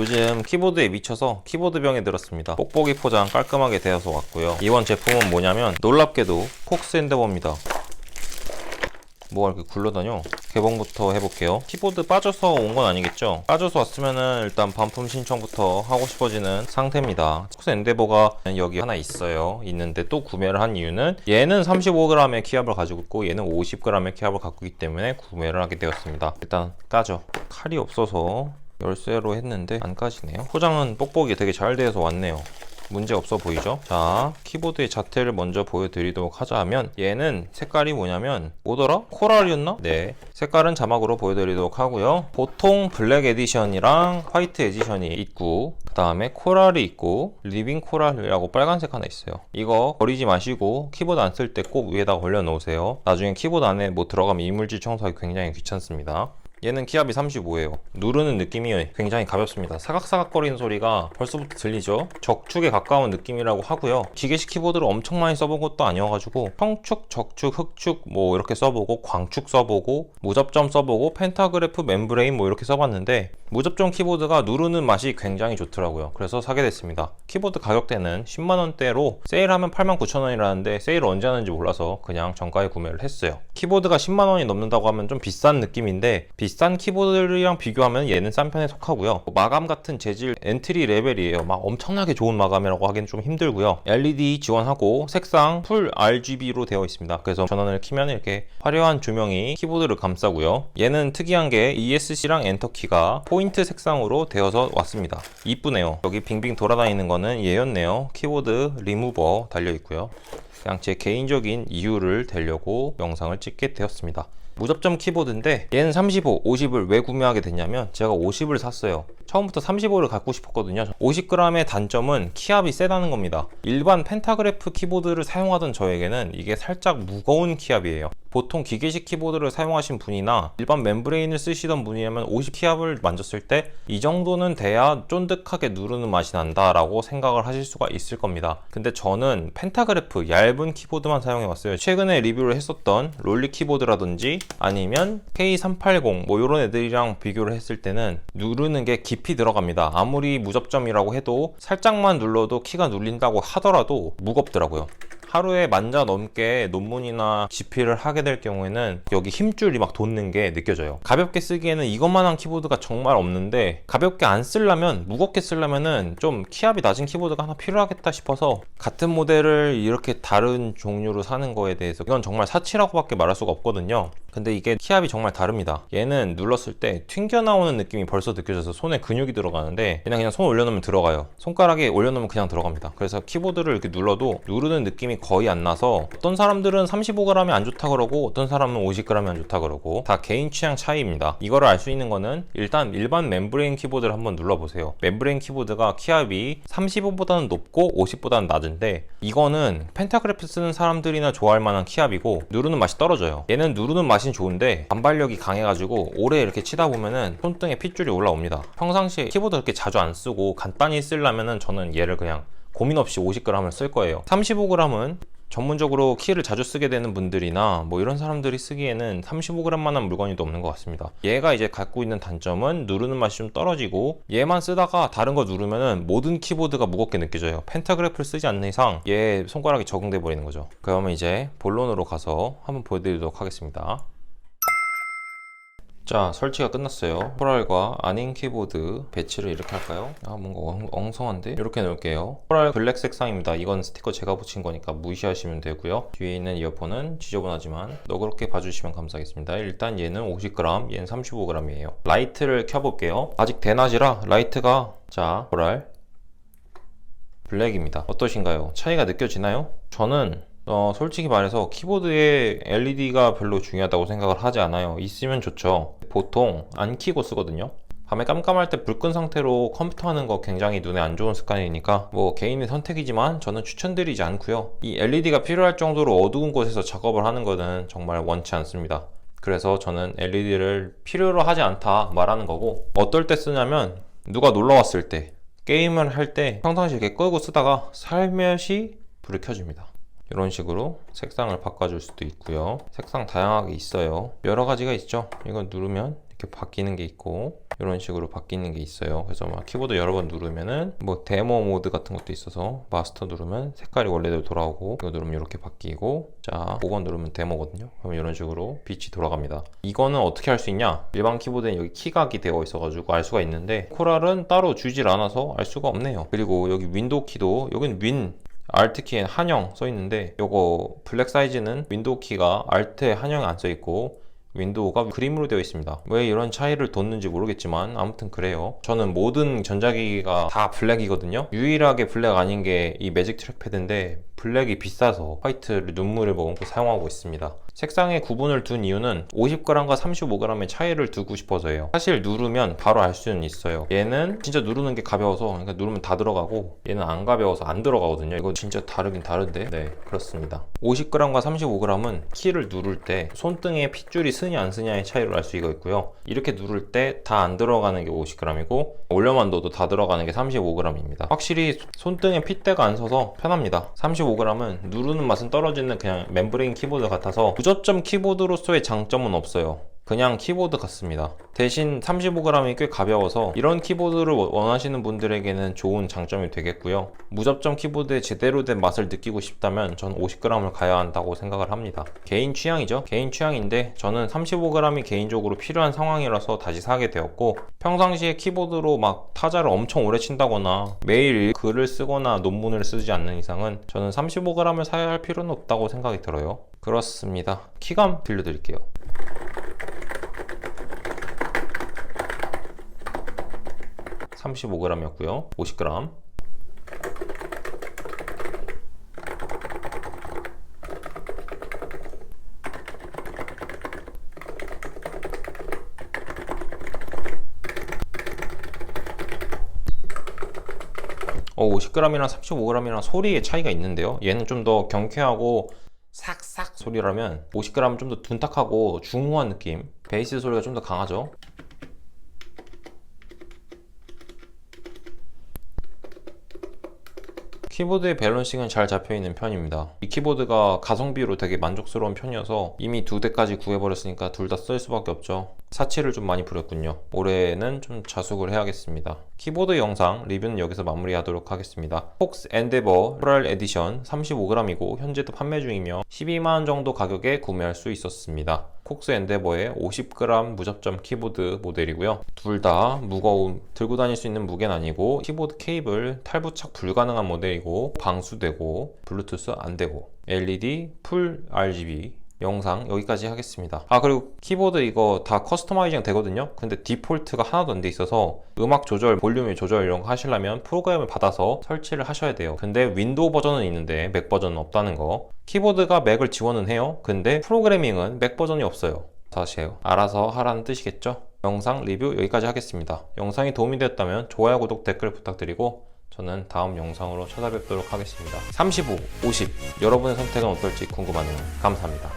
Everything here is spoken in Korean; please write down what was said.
요즘 키보드에 미쳐서 키보드병에 들었습니다. 뽁뽁이 포장 깔끔하게 되어서 왔고요. 이번 제품은 뭐냐면 놀랍게도 폭스 핸드버입니다. 뭐가 이렇게 굴러다녀? 개봉부터 해볼게요. 키보드 빠져서 온 건 아니겠죠? 빠져서 왔으면은 일단 반품 신청부터 하고 싶어지는 상태입니다. 폭스 엔데버가 여기 하나 있는데 또 구매를 한 이유는 얘는 35g의 키압을 가지고 있고 얘는 50g의 키압을 갖고 있기 때문에 구매를 하게 되었습니다. 일단 까죠. 칼이 없어서 열쇠로 했는데 안 까지네요. 포장은 뽁뽁이 되게 잘 되어서 왔네요. 문제 없어 보이죠? 자, 키보드의 자태를 먼저 보여드리도록 하자 하면 얘는 색깔이 뭐냐면 뭐더라? 코랄이었나? 네, 색깔은 자막으로 보여드리도록 하고요. 보통 블랙 에디션이랑 화이트 에디션이 있고 그 다음에 코랄이 있고 리빙 코랄이라고 빨간색 하나 있어요. 이거 버리지 마시고 키보드 안 쓸 때 꼭 위에다 올려 놓으세요. 나중에 키보드 안에 뭐 들어가면 이물질 청소하기 굉장히 귀찮습니다. 얘는 키압이 35예요. 누르는 느낌이 굉장히 가볍습니다. 사각사각거리는 소리가 벌써부터 들리죠? 적축에 가까운 느낌이라고 하고요. 기계식 키보드를 엄청 많이 써본 것도 아니어가지고 평축, 적축, 흑축 뭐 이렇게 써보고 광축 써보고 무접점 써보고 펜타그래프, 멤브레인 뭐 이렇게 써봤는데 무접점 키보드가 누르는 맛이 굉장히 좋더라고요. 그래서 사게 됐습니다. 키보드 가격대는 10만원대로 세일하면 89,000원이라는데 세일을 언제 하는지 몰라서 그냥 정가에 구매를 했어요. 키보드가 10만원이 넘는다고 하면 좀 비싼 느낌인데 비싼 키보드랑 비교하면 얘는 싼 편에 속하고요. 마감 같은 재질 엔트리 레벨이에요. 막 엄청나게 좋은 마감이라고 하기는 좀 힘들고요. LED 지원하고 색상 풀 RGB로 되어 있습니다. 그래서 전원을 켜면 이렇게 화려한 조명이 키보드를 감싸고요. 얘는 특이한 게 ESC랑 엔터키가 포인트 색상으로 되어서 왔습니다. 이쁘네요. 여기 빙빙 돌아다니는 거는 얘였네요. 키보드 리무버 달려 있고요. 그냥 제 개인적인 이유를 대려고 영상을 찍게 되었습니다. 무접점 키보드인데 얘는 35, 50을 왜 구매하게 됐냐면 제가 50을 샀어요. 처음부터 35를 갖고 싶었거든요. 50g의 단점은 키압이 세다는 겁니다. 일반 펜타그래프 키보드를 사용하던 저에게는 이게 살짝 무거운 키압이에요. 보통 기계식 키보드를 사용하신 분이나 일반 멤브레인을 쓰시던 분이라면 50 키압을 만졌을 때 이 정도는 돼야 쫀득하게 누르는 맛이 난다 라고 생각을 하실 수가 있을 겁니다. 근데 저는 펜타그래프 얇은 키보드만 사용해 왔어요. 최근에 리뷰를 했었던 롤리 키보드라든지 아니면 K380 뭐 이런 애들이랑 비교를 했을 때는 누르는 게 깊이 들어갑니다. 아무리 무접점이라고 해도 살짝만 눌러도 키가 눌린다고 하더라도 무겁더라고요. 하루에 만자 넘게 논문이나 집필을 하게 될 경우에는 여기 힘줄이 막 돋는 게 느껴져요. 가볍게 쓰기에는 이것만한 키보드가 정말 없는데 가볍게 안 쓰려면 무겁게 쓰려면은 좀 키압이 낮은 키보드가 하나 필요하겠다 싶어서 같은 모델을 이렇게 다른 종류로 사는 거에 대해서 이건 정말 사치라고 밖에 말할 수가 없거든요. 근데 이게 키압이 정말 다릅니다. 얘는 눌렀을 때 튕겨나오는 느낌이 벌써 느껴져서 손에 근육이 들어가는데 그냥 손 올려놓으면 들어가요. 손가락에 올려놓으면 그냥 들어갑니다. 그래서 키보드를 이렇게 눌러도 누르는 느낌이 거의 안 나서 어떤 사람들은 35g이 안 좋다 그러고 어떤 사람은 50g이 안 좋다 그러고 다 개인 취향 차이입니다. 이거를 알 수 있는 거는 일단 일반 멤브레인 키보드를 한번 눌러보세요. 멤브레인 키보드가 키압이 35보다는 높고 50보다는 낮은데 이거는 펜타그래프 쓰는 사람들이나 좋아할 만한 키압이고 누르는 맛이 떨어져요. 얘는 누르는 맛이 좋은데 반발력이 강해가지고 오래 이렇게 치다 보면은 손등에 핏줄이 올라옵니다. 평상시에 키보드 그렇게 자주 안 쓰고 간단히 쓰려면은 저는 얘를 그냥 고민 없이 50g을 쓸 거예요. 35g은 전문적으로 키를 자주 쓰게 되는 분들이나 뭐 이런 사람들이 쓰기에는 35g만한 물건이 또 없는 것 같습니다. 얘가 이제 갖고 있는 단점은 누르는 맛이 좀 떨어지고 얘만 쓰다가 다른 거 누르면은 모든 키보드가 무겁게 느껴져요. 펜타그래프를 쓰지 않는 이상 얘 손가락이 적응돼 버리는 거죠. 그러면 이제 본론으로 가서 한번 보여드리도록 하겠습니다. 자, 설치가 끝났어요. 코랄과 아닌 키보드 배치를 이렇게 할까요? 뭔가 엉성한데? 이렇게 놓을게요. 코랄 블랙 색상입니다. 이건 스티커 제가 붙인 거니까 무시하시면 되고요. 뒤에 있는 이어폰은 지저분하지만 너그럽게 봐주시면 감사하겠습니다. 일단 얘는 50g, 얘는 35g이에요. 라이트를 켜볼게요. 아직 대낮이라 라이트가 자, 코랄 블랙입니다. 어떠신가요? 차이가 느껴지나요? 저는 솔직히 말해서 키보드에 LED가 별로 중요하다고 생각을 하지 않아요. 있으면 좋죠. 보통 안 켜고 쓰거든요. 밤에 깜깜할 때 불 끈 상태로 컴퓨터 하는 거 굉장히 눈에 안 좋은 습관이니까 뭐 개인의 선택이지만 저는 추천드리지 않고요. 이 LED가 필요할 정도로 어두운 곳에서 작업을 하는 거는 정말 원치 않습니다. 그래서 저는 LED를 필요로 하지 않다 말하는 거고, 어떨 때 쓰냐면 누가 놀러 왔을 때 게임을 할 때 평상시에 이렇게 끄고 쓰다가 살며시 불을 켜줍니다. 이런 식으로 색상을 바꿔줄 수도 있고요. 색상 다양하게 있어요. 여러 가지가 있죠. 이거 누르면 이렇게 바뀌는 게 있고 이런 식으로 바뀌는 게 있어요. 그래서 막 키보드 여러 번 누르면은 뭐 데모 모드 같은 것도 있어서 마스터 누르면 색깔이 원래대로 돌아오고 이거 누르면 이렇게 바뀌고 자 5번 누르면 데모거든요. 그럼 이런 식으로 빛이 돌아갑니다. 이거는 어떻게 할 수 있냐? 일반 키보드엔 여기 키각이 되어 있어가지고 알 수가 있는데 코랄은 따로 주질 않아서 알 수가 없네요. 그리고 여기 윈도우 키도 여긴 윈 Alt 키엔 한영 써 있는데 요거 블랙 사이즈는 윈도우 키가 Alt에 한영이 안 써 있고 윈도우가 그림으로 되어 있습니다. 왜 이런 차이를 뒀는지 모르겠지만 아무튼 그래요. 저는 모든 전자기기가 다 블랙이거든요. 유일하게 블랙 아닌 게 이 매직 트랙패드인데 블랙이 비싸서 화이트를 눈물을 머금고 사용하고 있습니다. 색상에 구분을 둔 이유는 50g과 35g의 차이를 두고 싶어서예요. 사실 누르면 바로 알 수는 있어요. 얘는 진짜 누르는 게 가벼워서 그러니까 누르면 다 들어가고 얘는 안 가벼워서 안 들어가거든요. 이거 진짜 다르긴 다른데 네 그렇습니다. 50g과 35g은 키를 누를 때 손등에 핏줄이 쓰냐 안 쓰냐의 차이로 알 수 있고요. 이렇게 누를 때 다 안 들어가는 게 50g이고 올려만 둬도 다 들어가는 게 35g입니다. 확실히 손등에 핏대가 안 서서 편합니다. 35g은 누르는 맛은 떨어지는 그냥 멤브레인 키보드 같아서 무접점 키보드로서의 장점은 없어요. 그냥 키보드 같습니다. 대신 35g이 꽤 가벼워서 이런 키보드를 원하시는 분들에게는 좋은 장점이 되겠고요. 무접점 키보드의 제대로 된 맛을 느끼고 싶다면 전 50g을 가야 한다고 생각을 합니다. 개인 취향이죠. 개인 취향인데 저는 35g이 개인적으로 필요한 상황이라서 다시 사게 되었고 평상시에 키보드로 막 타자를 엄청 오래 친다거나 매일 글을 쓰거나 논문을 쓰지 않는 이상은 저는 35g을 사야 할 필요는 없다고 생각이 들어요. 그렇습니다. 키감 빌려드릴게요. 35g이었고요. 50g. 어, 50g이랑 35g이랑 소리의 차이가 있는데요. 얘는 좀 더 경쾌하고 삭삭 소리라면 50g은 좀 더 둔탁하고 중후한 느낌. 베이스 소리가 좀 더 강하죠. 키보드의 밸런싱은 잘 잡혀있는 편입니다. 이 키보드가 가성비로 되게 만족스러운 편이어서 이미 2대까지 구해버렸으니까 둘 다 쓸 수밖에 없죠. 사치를 좀 많이 부렸군요. 올해는 좀 자숙을 해야겠습니다. 키보드 영상 리뷰는 여기서 마무리하도록 하겠습니다. 폭스 엔데버 코랄 에디션 35g이고 현재도 판매 중이며 12만원 정도 가격에 구매할 수 있었습니다. 폭스 엔데버의 50g 무접점 키보드 모델이고요. 둘 다 무거운 들고 다닐 수 있는 무게는 아니고 키보드 케이블 탈부착 불가능한 모델이고 방수되고 블루투스 안되고 LED 풀 RGB 영상 여기까지 하겠습니다. 아 그리고 키보드 이거 다 커스터마이징 되거든요. 근데 디폴트가 하나도 안 돼 있어서 음악 조절, 볼륨 조절 이런 거 하시려면 프로그램을 받아서 설치를 하셔야 돼요. 근데 윈도우 버전은 있는데 맥 버전은 없다는 거. 키보드가 맥을 지원은 해요. 근데 프로그래밍은 맥 버전이 없어요. 다시 해요. 알아서 하라는 뜻이겠죠? 영상 리뷰 여기까지 하겠습니다. 영상이 도움이 되었다면 좋아요, 구독, 댓글 부탁드리고 저는 다음 영상으로 찾아뵙도록 하겠습니다. 35, 50 여러분의 선택은 어떨지 궁금하네요. 감사합니다.